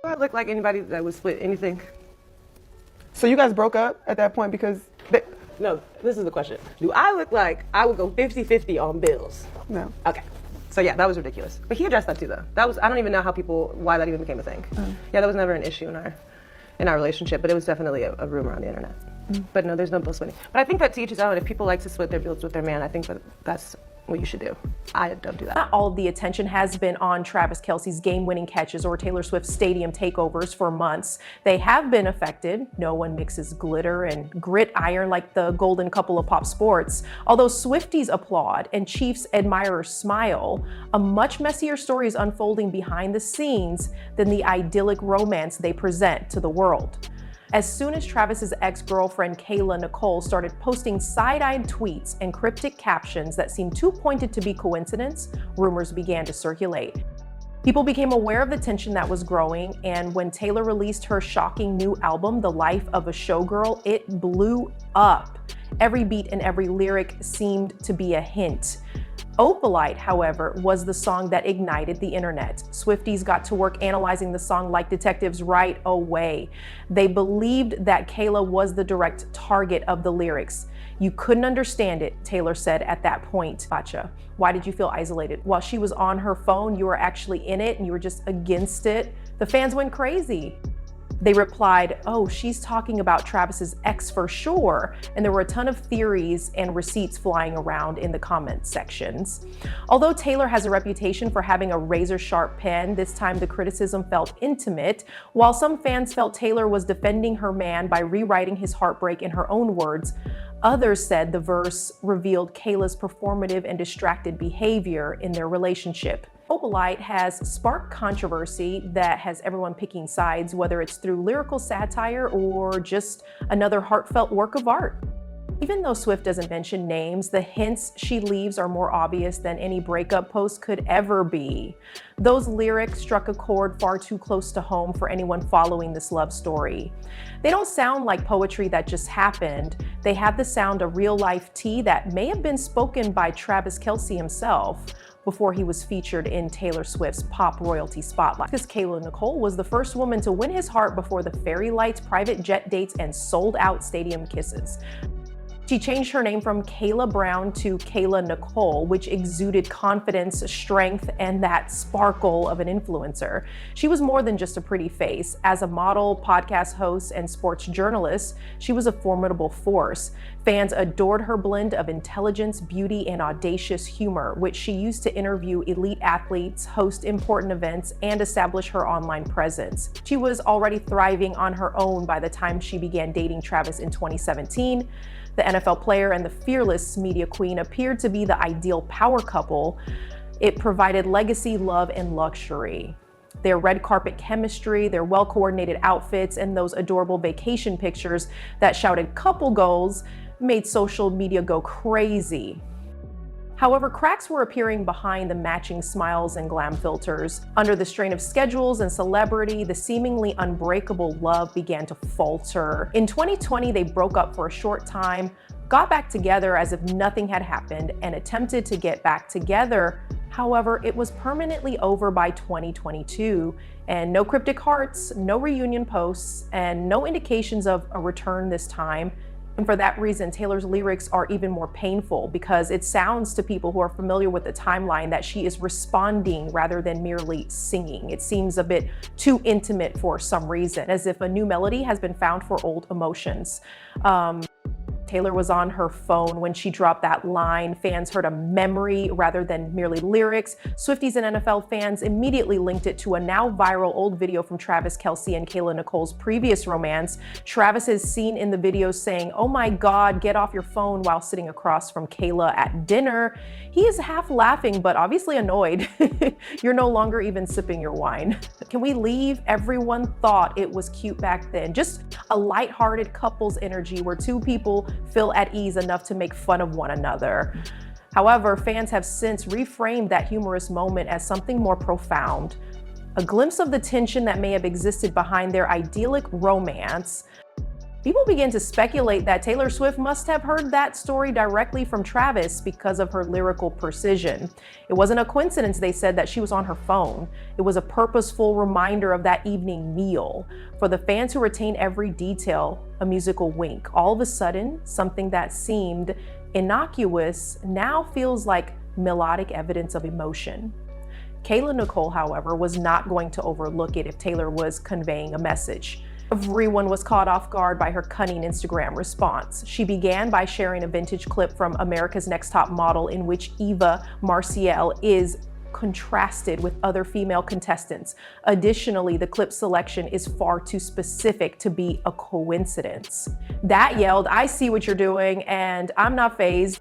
Do I look like anybody that would split anything? So you guys broke up at that point because No, this is the question. Do I look like I would go 50-50 on bills? no. Okay. So yeah, that was ridiculous. But he addressed that too though. I don't even know why that even became a thing. Yeah, that was never an issue in our relationship, but it was definitely a rumor on the internet. But no, there's no bill splitting. But I think that to each his own. If people like to split their bills with their man, I think that's what you should do. I don't do that. Not all of the attention has been on Travis Kelce's game-winning catches or Taylor Swift's stadium takeovers for months. They have been affected. No one mixes glitter and grit iron like the golden couple of pop sports. Although Swifties applaud and Chiefs admirers smile, a much messier story is unfolding behind the scenes than the idyllic romance they present to the world. As soon as Travis's ex-girlfriend Kayla Nicole started posting side-eyed tweets and cryptic captions that seemed too pointed to be coincidence, rumors began to circulate. People became aware of the tension that was growing, and when Taylor released her shocking new album, The Life of a Showgirl, it blew up. Every beat and every lyric seemed to be a hint. Opalite, however, was the song that ignited the internet. Swifties got to work analyzing the song like detectives right away. They believed that Kayla was the direct target of the lyrics. You couldn't understand it, Taylor said at that point. Gotcha. Why did you feel isolated? While she was on her phone, you were actually in it and you were just against it. The fans went crazy. They replied, oh, she's talking about Travis's ex for sure. And there were a ton of theories and receipts flying around in the comment sections. Although Taylor has a reputation for having a razor-sharp pen, this time the criticism felt intimate. While some fans felt Taylor was defending her man by rewriting his heartbreak in her own words, others said the verse revealed Kayla's performative and distracted behavior in their relationship. Opalite has sparked controversy that has everyone picking sides, whether it's through lyrical satire or just another heartfelt work of art. Even though Swift doesn't mention names, the hints she leaves are more obvious than any breakup post could ever be. Those lyrics struck a chord far too close to home for anyone following this love story. They don't sound like poetry that just happened. They have the sound of real-life tea that may have been spoken by Travis Kelce himself before he was featured in Taylor Swift's pop royalty spotlight. Because Kayla Nicole was the first woman to win his heart before the fairy lights, private jet dates, and sold-out stadium kisses. She changed her name from Kayla Brown to Kayla Nicole, which exuded confidence, strength, and that sparkle of an influencer. She was more than just a pretty face. As a model, podcast host, and sports journalist, she was a formidable force. Fans adored her blend of intelligence, beauty, and audacious humor, which she used to interview elite athletes, host important events, and establish her online presence. She was already thriving on her own by the time she began dating Travis in 2017. The NFL player and the fearless media queen appeared to be the ideal power couple. It provided legacy, love, and luxury. Their red carpet chemistry, their well-coordinated outfits, and those adorable vacation pictures that shouted couple goals made social media go crazy. However, cracks were appearing behind the matching smiles and glam filters. Under the strain of schedules and celebrity, the seemingly unbreakable love began to falter. In 2020, they broke up for a short time, got back together as if nothing had happened, and attempted to get back together. However, it was permanently over by 2022, and no cryptic hearts, no reunion posts, and no indications of a return this time. And for that reason, Taylor's lyrics are even more painful because it sounds to people who are familiar with the timeline that she is responding rather than merely singing. It seems a bit too intimate for some reason, as if a new melody has been found for old emotions. Taylor was on her phone when she dropped that line. Fans heard a memory rather than merely lyrics. Swifties and NFL fans immediately linked it to a now viral old video from Travis Kelce and Kayla Nicole's previous romance. Travis is seen in the video saying, "Oh my God, get off your phone," while sitting across from Kayla at dinner. He is half laughing, but obviously annoyed. You're no longer even sipping your wine. Can we leave? Everyone thought it was cute back then. Just a lighthearted couples energy where two people feel at ease enough to make fun of one another. However, fans have since reframed that humorous moment as something more profound, a glimpse of the tension that may have existed behind their idyllic romance. People began to speculate that Taylor Swift must have heard that story directly from Travis because of her lyrical precision. It wasn't a coincidence, they said, that she was on her phone. It was a purposeful reminder of that evening meal. For the fans who retain every detail, a musical wink. All of a sudden, something that seemed innocuous now feels like melodic evidence of emotion. Kayla Nicole, however, was not going to overlook it if Taylor was conveying a message. Everyone was caught off guard by her cunning Instagram response. She began by sharing a vintage clip from America's Next Top Model in which Eva Marciel is contrasted with other female contestants. Additionally, the clip selection is far too specific to be a coincidence. That yelled, "I see what you're doing, and I'm not fazed."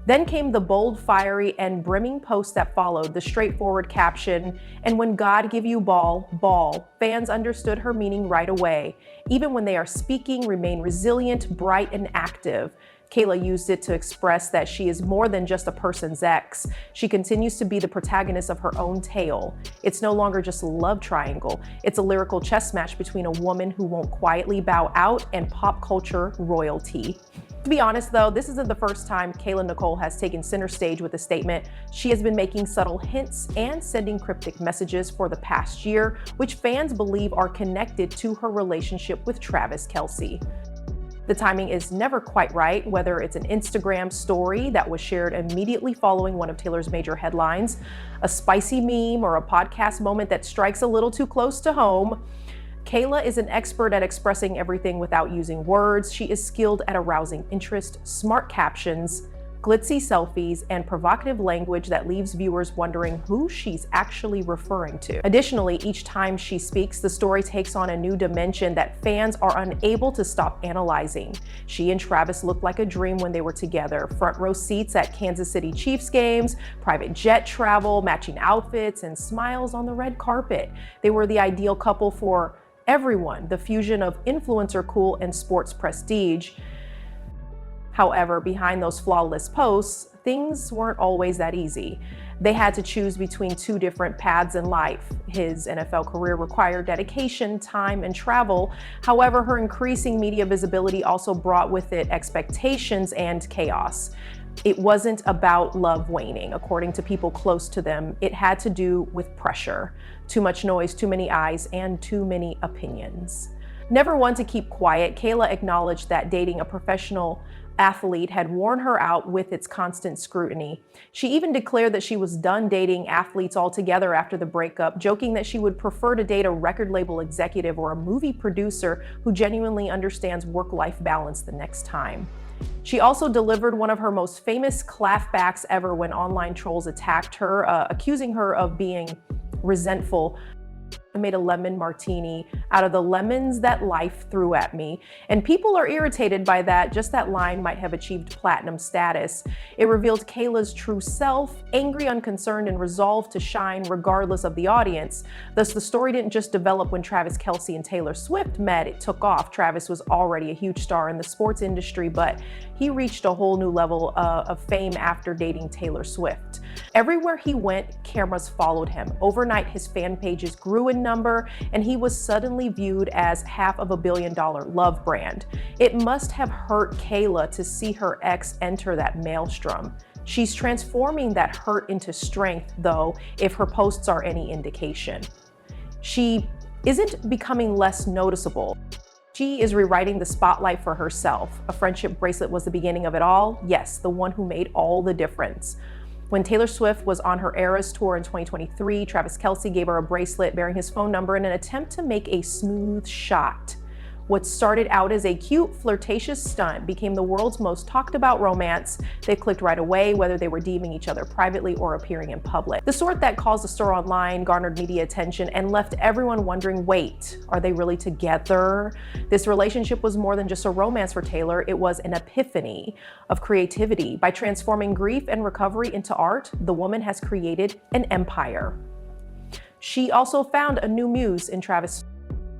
Then came the bold, fiery, and brimming post that followed, the straightforward caption, "And when God give you ball, ball." Fans understood her meaning right away. Even when they are speaking, remain resilient, bright, and active. Kayla used it to express that she is more than just a person's ex. She continues to be the protagonist of her own tale. It's no longer just a love triangle. It's a lyrical chess match between a woman who won't quietly bow out and pop culture royalty. To be honest though, this isn't the first time Kayla Nicole has taken center stage with a statement. She has been making subtle hints and sending cryptic messages for the past year, which fans believe are connected to her relationship with Travis Kelce. The timing is never quite right, whether it's an Instagram story that was shared immediately following one of Taylor's major headlines, a spicy meme, or a podcast moment that strikes a little too close to home. Kayla is an expert at expressing everything without using words. She is skilled at arousing interest, smart captions, glitzy selfies, and provocative language that leaves viewers wondering who she's actually referring to. Additionally, each time she speaks, the story takes on a new dimension that fans are unable to stop analyzing. She and Travis looked like a dream when they were together. Front row seats at Kansas City Chiefs games, private jet travel, matching outfits, and smiles on the red carpet. They were the ideal couple for everyone, the fusion of influencer cool and sports prestige. However, behind those flawless posts, things weren't always that easy. They had to choose between two different paths in life. His NFL career required dedication, time, and travel. However, her increasing media visibility also brought with it expectations and chaos. It wasn't about love waning. According to people close to them, it had to do with pressure. Too much noise, too many eyes, and too many opinions. Never one to keep quiet, Kayla acknowledged that dating a professional athlete had worn her out with its constant scrutiny. She even declared that she was done dating athletes altogether after the breakup, joking that she would prefer to date a record label executive or a movie producer who genuinely understands work-life balance the next time. She also delivered one of her most famous clapbacks ever when online trolls attacked her, accusing her of being resentful. I made a lemon martini out of the lemons that life threw at me. And people are irritated by that. Just that line might have achieved platinum status. It revealed Kayla's true self, angry, unconcerned, and resolved to shine regardless of the audience. Thus, the story didn't just develop when Travis Kelce and Taylor Swift met. It took off. Travis was already a huge star in the sports industry, but he reached a whole new level of fame after dating Taylor Swift. Everywhere he went, cameras followed him. Overnight, his fan pages grew in number, and he was suddenly viewed as $500 million love brand. It must have hurt Kayla to see her ex enter that maelstrom. She's transforming that hurt into strength, though, if her posts are any indication. She isn't becoming less noticeable. She is rewriting the spotlight for herself. A friendship bracelet was the beginning of it all. Yes, the one who made all the difference. When Taylor Swift was on her Eras tour in 2023, Travis Kelce gave her a bracelet bearing his phone number in an attempt to make a smooth shot. What started out as a cute, flirtatious stunt became the world's most talked about romance. They clicked right away, whether they were DMing each other privately or appearing in public. The sort that caused a stir online, garnered media attention, and left everyone wondering, wait, are they really together? This relationship was more than just a romance for Taylor. It was an epiphany of creativity. By transforming grief and recovery into art, the woman has created an empire. She also found a new muse in Travis.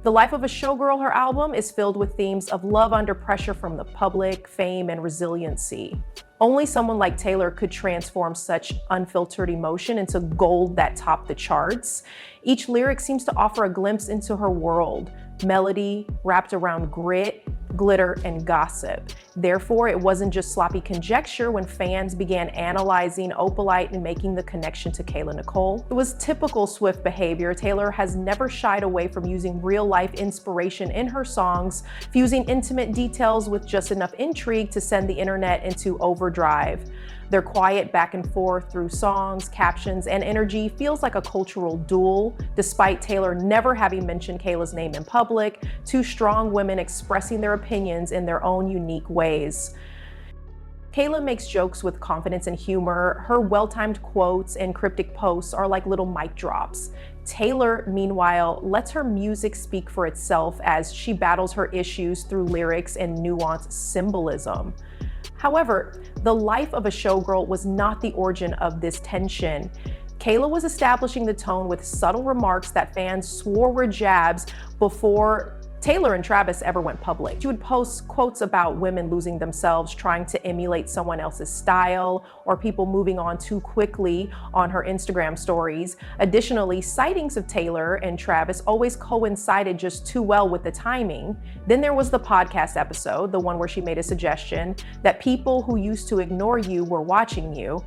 The Life of a Showgirl, her album, is filled with themes of love under pressure from the public, fame, and resiliency. Only someone like Taylor could transform such unfiltered emotion into gold that topped the charts. Each lyric seems to offer a glimpse into her world. Melody wrapped around grit, glitter, and gossip. Therefore, it wasn't just sloppy conjecture when fans began analyzing Opalite and making the connection to Kayla Nicole. It was typical Swift behavior. Taylor has never shied away from using real-life inspiration in her songs, fusing intimate details with just enough intrigue to send the internet into overdrive. Their quiet back and forth through songs, captions, and energy feels like a cultural duel. Despite Taylor never having mentioned Kayla's name in public, two strong women expressing their opinions in their own unique ways. Kayla makes jokes with confidence and humor. Her well-timed quotes and cryptic posts are like little mic drops. Taylor, meanwhile, lets her music speak for itself as she battles her issues through lyrics and nuanced symbolism. However, the life of a showgirl was not the origin of this tension. Kayla was establishing the tone with subtle remarks that fans swore were jabs before Taylor and Travis ever went public. She would post quotes about women losing themselves, trying to emulate someone else's style, or people moving on too quickly on her Instagram stories. Additionally, sightings of Taylor and Travis always coincided just too well with the timing. Then there was the podcast episode, the one where she made a suggestion that people who used to ignore you were watching you.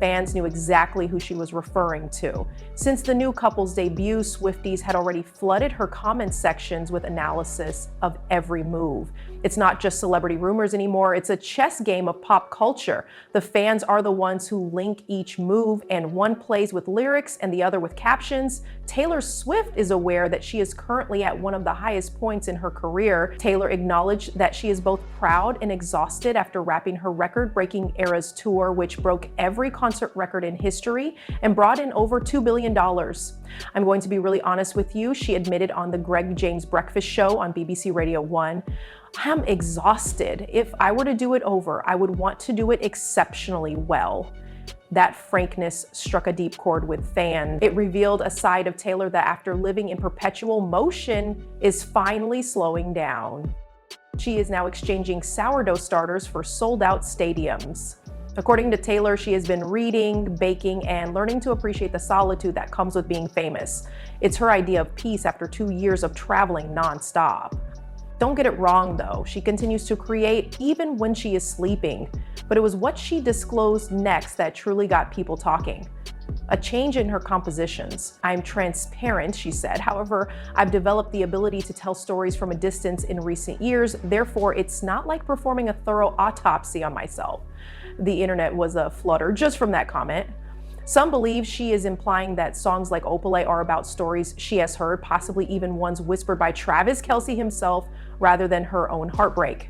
Fans knew exactly who she was referring to. Since the new couple's debut, Swifties had already flooded her comment sections with analysis of every move. It's not just celebrity rumors anymore, it's a chess game of pop culture. The fans are the ones who link each move, and one plays with lyrics and the other with captions. Taylor Swift is aware that she is currently at one of the highest points in her career. Taylor acknowledged that she is both proud and exhausted after wrapping her record-breaking Eras tour, which broke every concert record in history and brought in over $2 billion. I'm going to be really honest with you, she admitted on the Greg James Breakfast Show on BBC Radio 1. I'm exhausted. If I were to do it over, I would want to do it exceptionally well. That frankness struck a deep chord with fans. It revealed a side of Taylor that, after living in perpetual motion, is finally slowing down. She is now exchanging sourdough starters for sold-out stadiums. According to Taylor, she has been reading, baking, and learning to appreciate the solitude that comes with being famous. It's her idea of peace after 2 years of traveling nonstop. Don't get it wrong though, she continues to create even when she is sleeping, but it was what she disclosed next that truly got people talking. A change in her compositions. I'm transparent, she said. However, I've developed the ability to tell stories from a distance in recent years. Therefore, it's not like performing a thorough autopsy on myself. The internet was aflutter just from that comment. Some believe she is implying that songs like Opalite are about stories she has heard, possibly even ones whispered by Travis Kelce himself rather than her own heartbreak.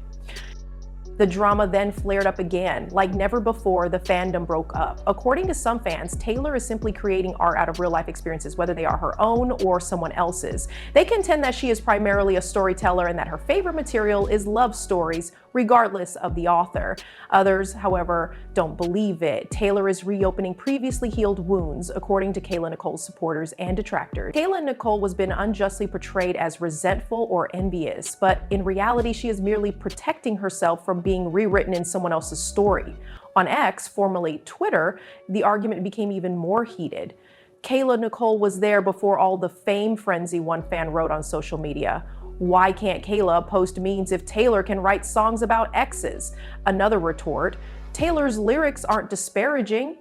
The drama then flared up again. Like never before, the fandom broke up. According to some fans, Taylor is simply creating art out of real-life experiences, whether they are her own or someone else's. They contend that she is primarily a storyteller and that her favorite material is love stories, regardless of the author. Others, however, don't believe it. Taylor is reopening previously healed wounds, according to Kayla Nicole's supporters and detractors. Kayla Nicole has been unjustly portrayed as resentful or envious, but in reality, she is merely protecting herself from being rewritten in someone else's story. On X, formerly Twitter, the argument became even more heated. Kayla Nicole was there before all the fame frenzy, one fan wrote on social media. Why can't Kayla post memes if Taylor can write songs about exes? Another retort, Taylor's lyrics aren't disparaging.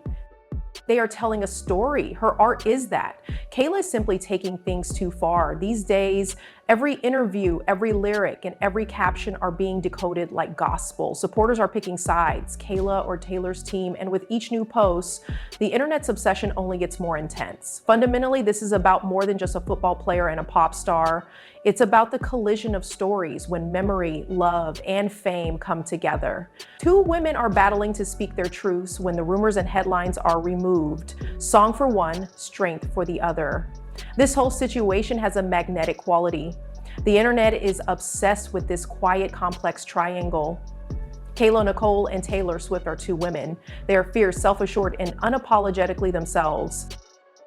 They are telling a story. Her art is that. Kayla is simply taking things too far. These days, every interview, every lyric, and every caption are being decoded like gospel. Supporters are picking sides, Kayla or Taylor's team, and with each new post, the internet's obsession only gets more intense. Fundamentally, this is about more than just a football player and a pop star. It's about the collision of stories when memory, love, and fame come together. Two women are battling to speak their truths when the rumors and headlines are removed. Song for one, strength for the other. This whole situation has a magnetic quality. The internet is obsessed with this quiet, complex triangle. Kayla Nicole and Taylor Swift are two women. They are fierce, self-assured, and unapologetically themselves.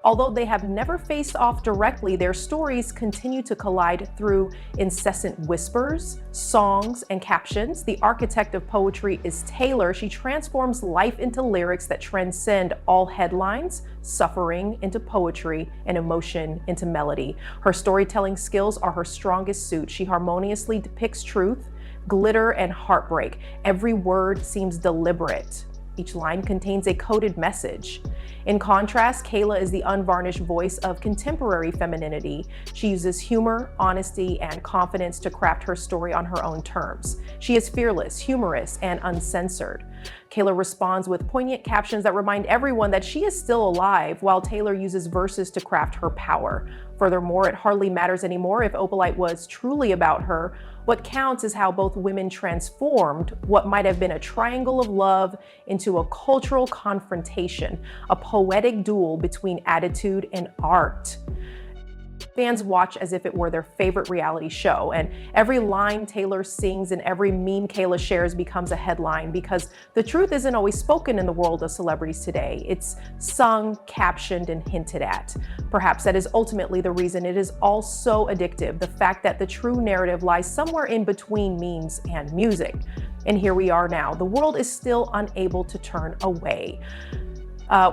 Although they have never faced off directly, their stories continue to collide through incessant whispers, songs, and captions. The architect of poetry is Taylor. She transforms life into lyrics that transcend all headlines, suffering into poetry, and emotion into melody. Her storytelling skills are her strongest suit. She harmoniously depicts truth, glitter, and heartbreak. Every word seems deliberate. Each line contains a coded message. In contrast, Kayla is the unvarnished voice of contemporary femininity. She uses humor, honesty, and confidence to craft her story on her own terms. She is fearless, humorous, and uncensored. Kayla responds with poignant captions that remind everyone that she is still alive, while Taylor uses verses to craft her power. Furthermore, it hardly matters anymore if Opalite was truly about her. What counts is how both women transformed what might have been a triangle of love into a cultural confrontation, a poetic duel between attitude and art. Fans watch as if it were their favorite reality show, and every line Taylor sings and every meme Kayla shares becomes a headline, because the truth isn't always spoken in the world of celebrities today. It's sung, captioned, and hinted at. Perhaps that is ultimately the reason it is all so addictive, the fact that the true narrative lies somewhere in between memes and music. And here we are now. The world is still unable to turn away.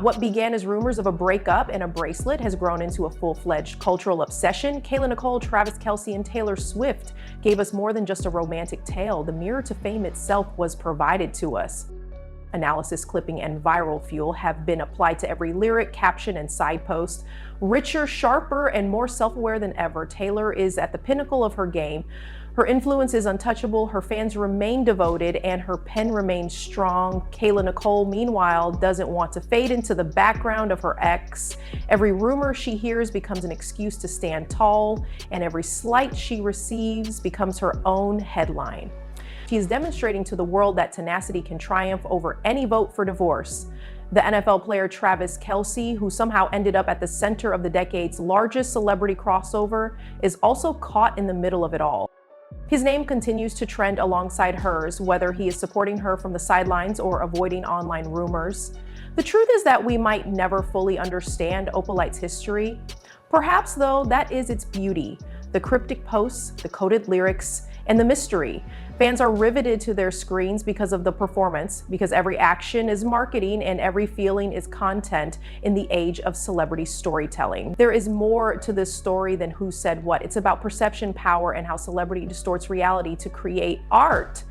What began as rumors of a breakup and a bracelet has grown into a full-fledged cultural obsession. Kayla Nicole, Travis Kelce, and Taylor Swift gave us more than just a romantic tale. The mirror to fame itself was provided to us. Analysis, clipping, and viral fuel have been applied to every lyric, caption, and side post. Richer, sharper, and more self-aware than ever, Taylor is at the pinnacle of her game. Her influence is untouchable, her fans remain devoted, and her pen remains strong. Kayla Nicole, meanwhile, doesn't want to fade into the background of her ex. Every rumor she hears becomes an excuse to stand tall, and every slight she receives becomes her own headline. She is demonstrating to the world that tenacity can triumph over any vote for divorce. The NFL player Travis Kelce, who somehow ended up at the center of the decade's largest celebrity crossover, is also caught in the middle of it all. His name continues to trend alongside hers, whether he is supporting her from the sidelines or avoiding online rumors. The truth is that we might never fully understand Opalite's history. Perhaps, though, that is its beauty. The cryptic posts, the coded lyrics, and the mystery. Fans are riveted to their screens because of the performance, because every action is marketing and every feeling is content in the age of celebrity storytelling. There is more to this story than who said what. It's about perception, power, and how celebrity distorts reality to create art.